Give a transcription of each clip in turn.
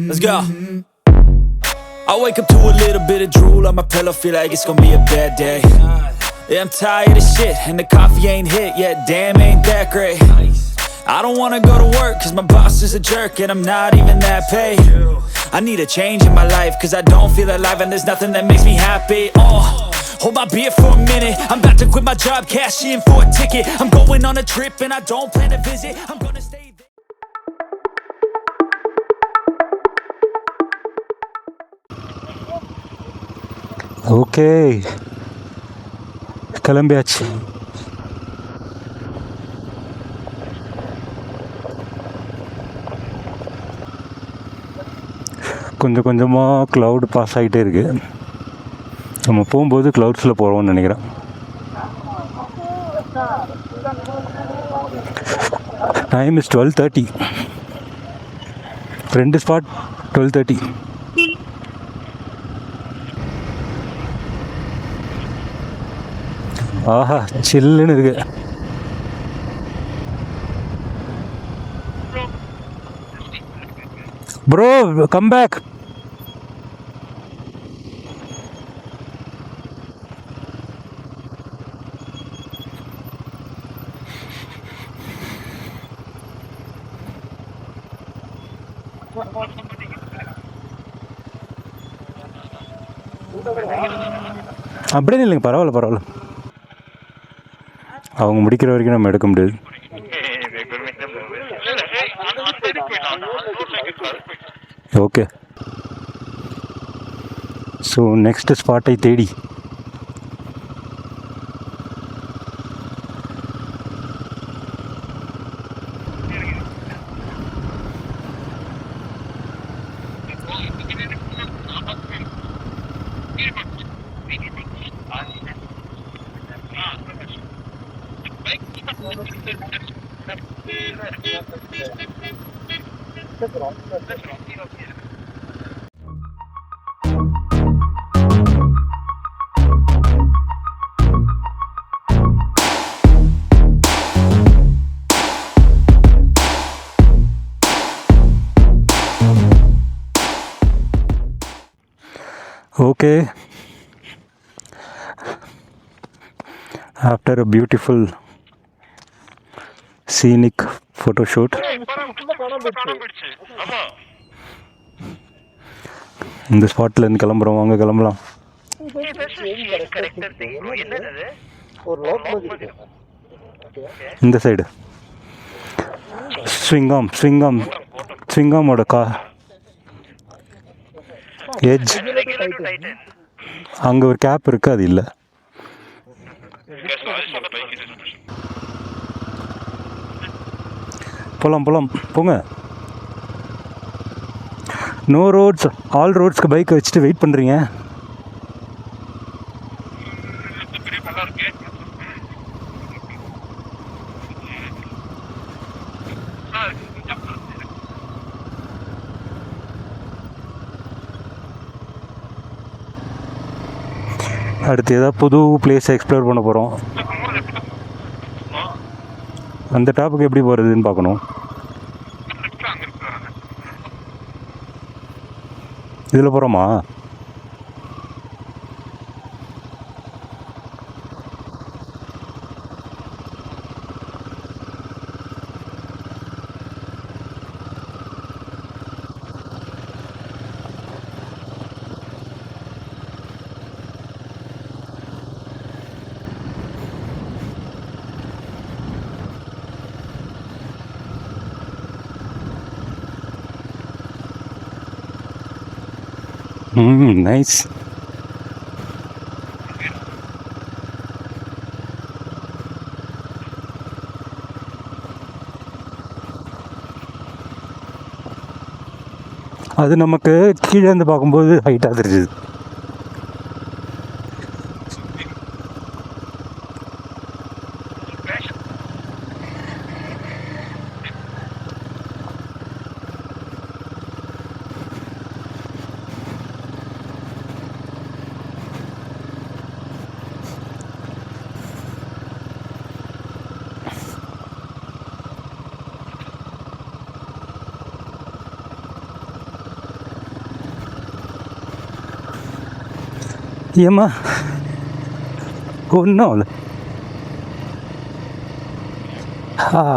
Let's go. I wake up to a little bit of drool on my pillow, feel like it's gonna be a bad day. Yeah, I'm tired of shit, and the coffee ain't hit yet, damn, ain't that great. I don't wanna go to work, cause my boss is a jerk, and I'm not even that paid. I need a change in my life, cause I don't feel alive, and there's nothing that makes me happy. Hold my beer for a minute, I'm about to quit my job, cash in for a ticket. I'm going on a trip, and I don't plan to visit, I'm gonna stay there. Okay, கிளம்பியாச்சு. கொஞ்சம் கொஞ்சமாக cloud pass ஆகிட்டே இருக்குது. நம்ம போகும்போது க்ளவுட்ஸில் போகிறோம்னு நினைக்கிறேன். Time is 12:30. ரெண்டு ஸ்பாட் 12:30. ஆஹா, சில்லுன்னு இருக்கு. Bro come back. அப்படியே இல்லைங்க, பரவாயில்ல பரவாயில்ல. அவங்க முடிக்கிற வரைக்கும் நம்ம எடுக்க முடியாது. ஓகே, ஸோ நெக்ஸ்ட் ஸ்பாட்டை தேடி Okay, after a beautiful scenic photo shoot, இந்த ஸ்பாட்ல இருந்து கிளம்புறோம். வாங்க கிளம்பலாம். இந்த சைடு ஸ்விங்காமோட எட்ஜ் அங்கே ஒரு கேப் இருக்கு, அது இல்லை. போகலாம் போங்க. நோ ரோட்ஸ், ஆல் ரோட்ஸ்க்கு பைக்கை வச்சுட்டு வெயிட் பண்ணுறீங்க. அடுத்து ஏதாவது புது பிளேஸை எக்ஸ்ப்ளோர் பண்ண போகிறோம். அந்த டாப்புக்கு எப்படி போகிறதுன்னு பார்க்கணும். இதில் போகிறோமா? நைஸ். அது நமக்கு கீழே இருந்து பார்க்கும்போது ஹைட்டாக தெரிஞ்சுது. ஏம்மா ஒன்றும் இல்லை.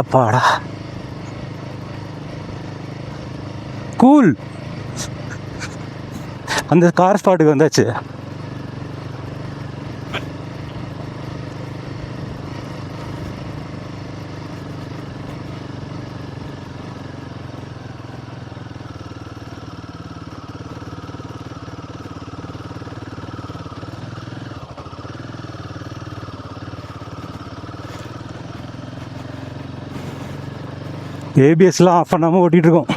அப்பாடா கூல். அந்த கார் ஸ்பாட்டுக்கு வந்தாச்சு. ஏபிஎஸ்லாம் ஆஃப் பண்ணாமல் ஓட்டிகிட்ருக்கோம்.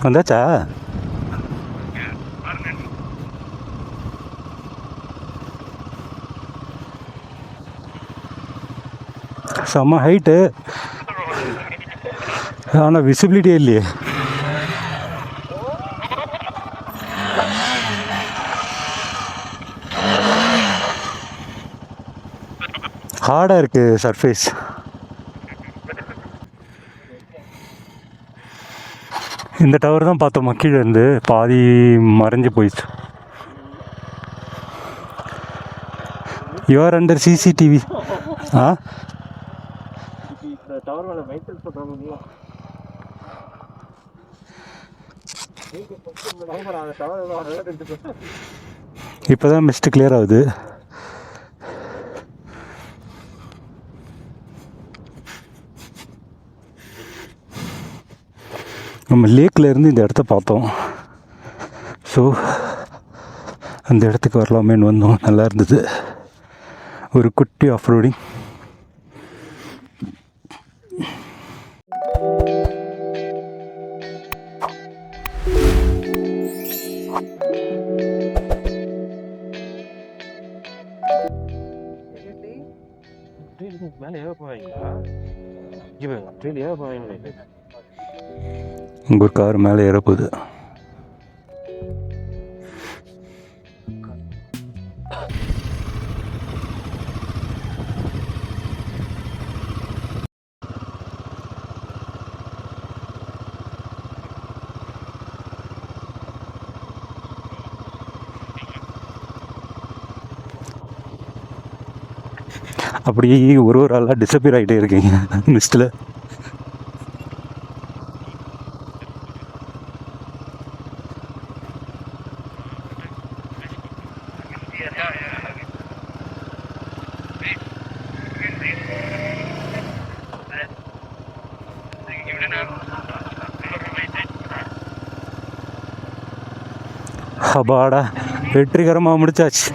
வந்தாச்சா? செம்ம ஹைட்டு, ஆனால் விசிபிலிட்டியே இல்லையே. ஹார்டாக இருக்குது சர்ஃபேஸ். இந்த டவர் தான் பார்த்தோம், கீழே இருந்து பாதி மறைஞ்சு போயிடுச்சு. You are under CCTV. ஆ இப்போ தான் மிஸ்ட் கிளியர் ஆகுது. நம்ம லேக்கில் இருந்து இந்த இடத்த பார்த்தோம். ஸோ அந்த இடத்துக்கு வரலாமேன்னு வந்தோம். நல்லா இருந்தது. ஒரு குட்டி ஆஃப் ரோடிங். இங்கே ஒரு கார் மேலே ஏறப்போகுது. அப்படியே ஒரு ஆளாக டிஸப்பியர் ஆகிட்டே இருக்கீங்க மிஸ்டில். அப்பாடா, வெற்றிகரமாக முடிச்சாச்சு.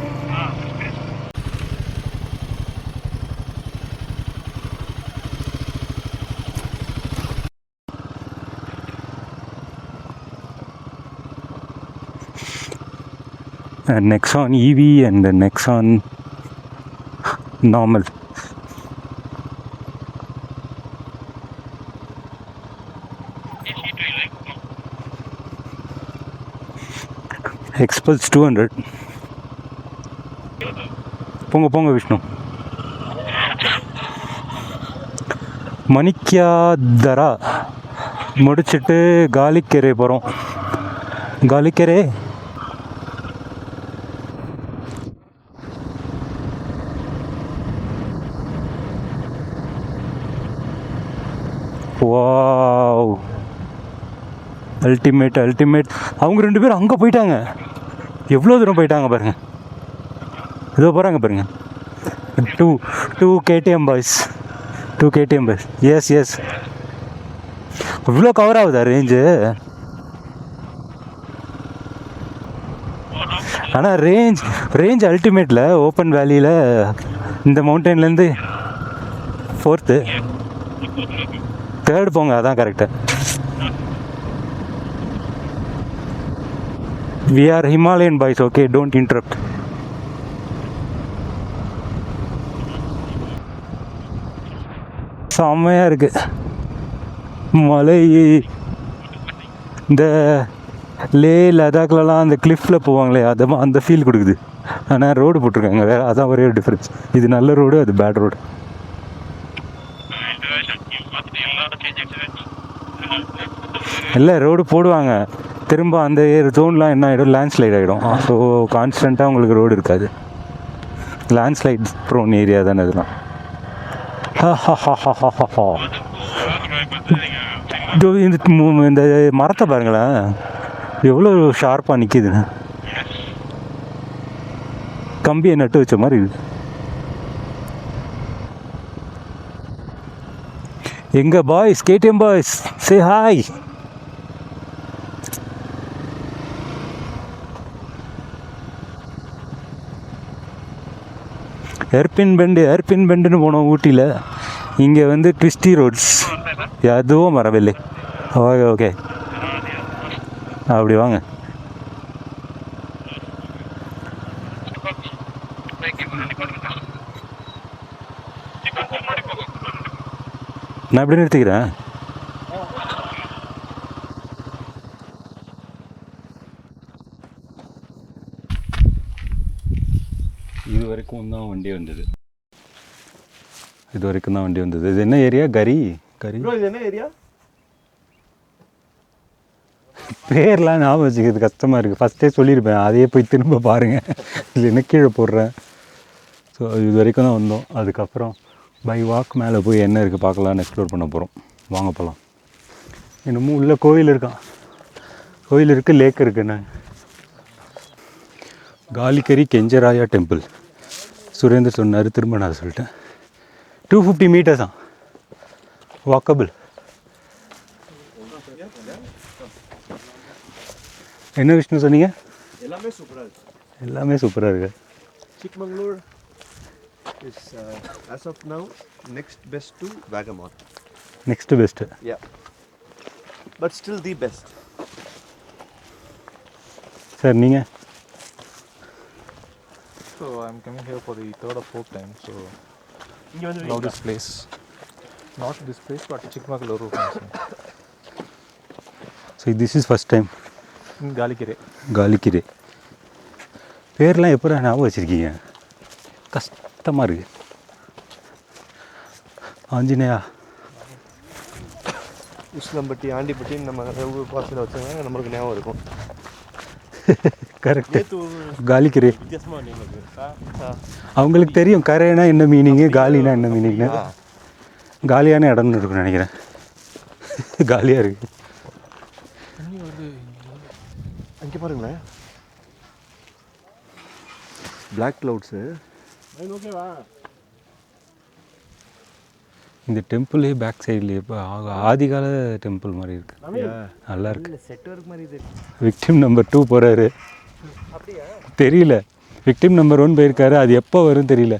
Nexon EV and the Nexon normal. Expulse 200. போங்க விஷ்ணு. மணிக்காதரா முடிச்சுட்டு காலிக்கரை போகிறோம். காலிக்கரை வாவ், அல்டிமேட். அவங்க 2 பேரும் அங்கே போயிட்டாங்க. எவ்வளோ தூரம் போயிட்டாங்க பாருங்க. இதோ போகிறாங்க பாருங்க. 2 KTM பாய்ஸ். எஸ் இவ்வளோ கவர் ஆகுதா ரேஞ்சு? ஆனால் ரேஞ்ச் அல்டிமேட்டில் ஓப்பன் வேலியில் இந்த மவுண்டன்லேருந்து 4th 3rd போங்க, அதான் correct. We are Himalayan boys, okay? Don't interrupt. செம்மையாக இருக்குது. மலை இந்த லே லடாக்லலாம் அந்த கிளிஃபில் போவாங்களே அந்த ஃபீல் கொடுக்குது. ஆனால் ரோடு போட்டிருக்காங்க வேறு, அதான் ஒரே ஒரு டிஃப்ரென்ஸ். இது நல்ல ரோடு, அது பேட் ரோடு. இல்லை ரோடு போடுவாங்க, திரும்ப அந்த ஜோன்லாம் என்ன ஆகிடும், லேண்ட்ஸ்லைட் ஆகிடும். ஸோ கான்ஸ்டண்ட்டாக உங்களுக்கு ரோடு இருக்காது. லேண்ட்ஸ்லைட் ப்ரோன் ஏரியா தானே இதெல்லாம். இந்த மரத்தை பாருங்களேன், எவ்வளோ ஷார்ப்பாக நிற்கிதுன்னு. கம்பியை நட்டு வச்ச மாதிரி இருக்குது. எங்க boys, KTM boys, say hi. ஏர்பின் பெண்டுன்னு போனோம் ஊட்டியில். இங்கே வந்து ட்விஸ்டி ரோட்ஸ், எதுவும் வரவில்லை. ஓகே ஓகே, அப்படி வாங்க. நான் எப்படி நிறுத்திக்கிறேன். இது வரைக்கும் தான் வண்டி வந்தது. இது என்ன ஏரியா? கரி. இது என்ன ஏரியா? பேர்லாம் ஞாபகம் வச்சுக்கிறது கஷ்டமாக இருக்குது. ஃபஸ்ட்டே சொல்லியிருப்பேன், அதையே போய் திரும்ப பாருங்கள். இதில் என்ன கீழே போடுறேன். ஸோ இது வரைக்கும் தான் வந்தோம். அதுக்கப்புறம் பை வாக் மேலே போய் என்ன இருக்குது பார்க்கலான்னு எக்ஸ்ப்ளோர் பண்ண போகிறோம். வாங்க போகலாம். இன்னமும் உள்ள கோயில் இருக்கான். கோயில் இருக்குது, லேக் இருக்குண்ணே. காலிக்கரி கெஞ்சராயா டெம்பிள். சுரேந்தர் சொன்னார், திரும்ப நான் சொல்லிட்டேன். 250 meters தான் வாக்கபிள். என்ன விஷ்ணு சொன்னீங்க? எல்லாமே சூப்பராக இருக்குது. Chikmagalur is as of now next best to Vagamon. Next best. Yeah, but still the best. Sir நீங்கள்? So I'm coming here for the third or fourth time. So now this place, not this place, but Chikmagalur. So this is first time. காலிக்கரை. பேர்லாம் எப்போ ஞாபகம் வச்சுருக்கீங்க? கஷ்டமாக இருக்குது. ஆஞ்சநேயா, உஸ்லம்பட்டி, ஆண்டிப்பட்டி, நம்ம பாசத்தில் வச்சாங்க, நம்மளுக்கு ஞாபகம் இருக்கும். கரெக்டு. காலிக்கரை அவங்களுக்கு தெரியும். கரைனா என்ன மீனிங்கு, காலினா என்ன மீனிங்னு. காலியான இடம்னு இருக்குன்னு நினைக்கிறேன். காலியாக இருக்குது. அங்கே பாருங்களேன், பிளாக் கிளவுட்ஸு. இந்த டெம்பிளே பேக் சைட்லேயே இப்போ ஆதிகால டெம்பிள் மாதிரி இருக்குது. நல்லா இருக்கு. செட் ஒர்க் மாதிரி இது. விக்டிம் நம்பர் 2 போகிறாரு. தெரியல. விக்டிம் நம்பர் 1 போயிருக்காரு. அது எப்போ வரும் தெரியல.